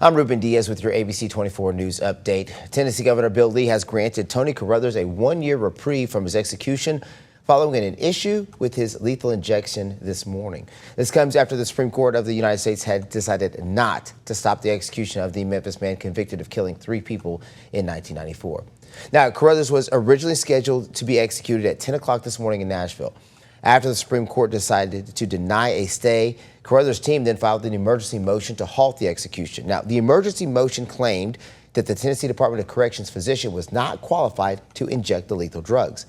I'm Ruben Diaz with your ABC 24 News update. Tennessee Governor Bill Lee has granted Tony Carruthers a one-year reprieve from his execution following an issue with his lethal injection this morning. This comes after the Supreme Court of the United States had decided not to stop the execution of the Memphis man convicted of killing 3 people in 1994. Now, Carruthers was originally scheduled to be executed at 10 o'clock this morning in Nashville. After the Supreme Court decided to deny a stay, Carruthers' team then filed an emergency motion to halt the execution. Now, the emergency motion claimed that the Tennessee Department of Corrections physician was not qualified to inject the lethal drugs.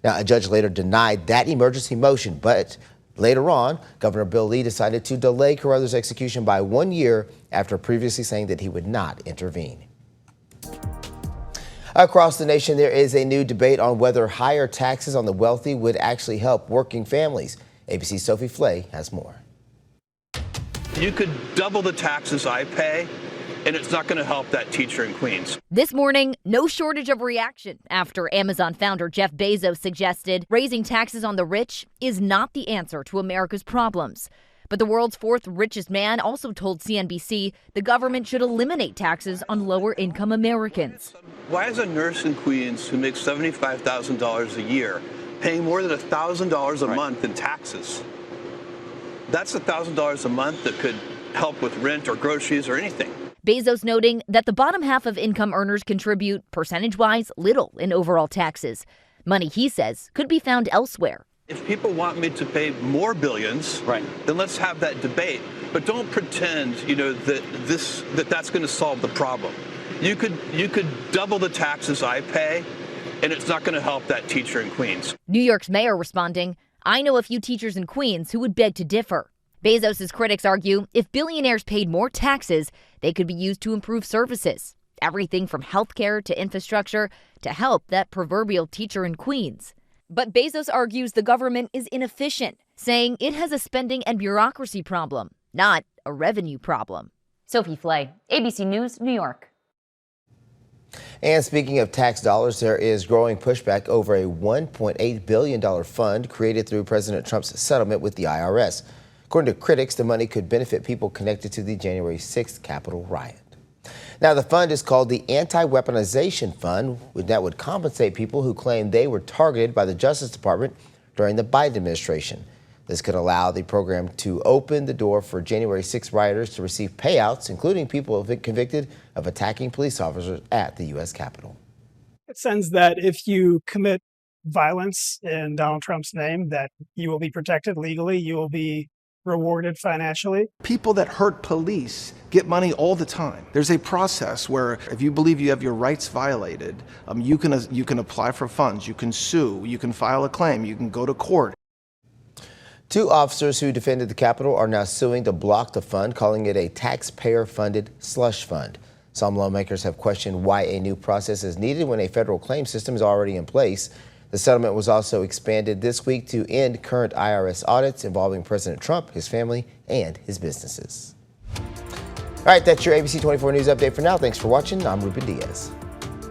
Now, a judge later denied that emergency motion, but later on, Governor Bill Lee decided to delay Carruthers' execution by 1 year after previously saying that he would not intervene. Across the nation, there is a new debate on whether higher taxes on the wealthy would actually help working families. ABC's Sophie Flay has more. You could double the taxes I pay, and it's not going to help that teacher in Queens. This morning, no shortage of reaction after Amazon founder Jeff Bezos suggested raising taxes on the rich is not the answer to America's problems. But the world's 4th richest man also told CNBC the government should eliminate taxes on lower-income Americans. Why is a nurse in Queens who makes $75,000 a year paying more than $1,000 a month in taxes? That's $1,000 a month that could help with rent or groceries or anything. Bezos noting that the bottom half of income earners contribute, percentage-wise, little in overall taxes. Money, he says, could be found elsewhere. If people want me to pay more billions, then let's have that debate. But don't pretend, that that's going to solve the problem. You could double the taxes I pay, and it's not going to help that teacher in Queens. New York's mayor responding, I know a few teachers in Queens who would beg to differ. Bezos' critics argue if billionaires paid more taxes, they could be used to improve services. Everything from healthcare to infrastructure to help that proverbial teacher in Queens. But Bezos argues the government is inefficient, saying it has a spending and bureaucracy problem, not a revenue problem. Sophie Flay, ABC News, New York. And speaking of tax dollars, there is growing pushback over a $1.8 billion fund created through President Trump's settlement with the IRS. According to critics, the money could benefit people connected to the January 6th Capitol riot. Now, the fund is called the Anti-Weaponization Fund, that would compensate people who claim they were targeted by the Justice Department during the Biden administration. This could allow the program to open the door for January 6 rioters to receive payouts, including people convicted of attacking police officers at the U.S. Capitol. It sends that if you commit violence in Donald Trump's name, that you will be protected legally, you will be rewarded financially. People that hurt police get money all the time. There's a process where if you believe you have your rights violated, you can apply for funds, you can sue, you can file a claim, you can go to court. 2 officers who defended the Capitol are now suing to block the fund, calling it a taxpayer-funded slush fund. Some lawmakers have questioned why a new process is needed when a federal claim system is already in place. The settlement was also expanded this week to end current IRS audits involving President Trump, his family, and his businesses. All right, that's your ABC 24 News update for now. Thanks for watching. I'm Ruben Diaz.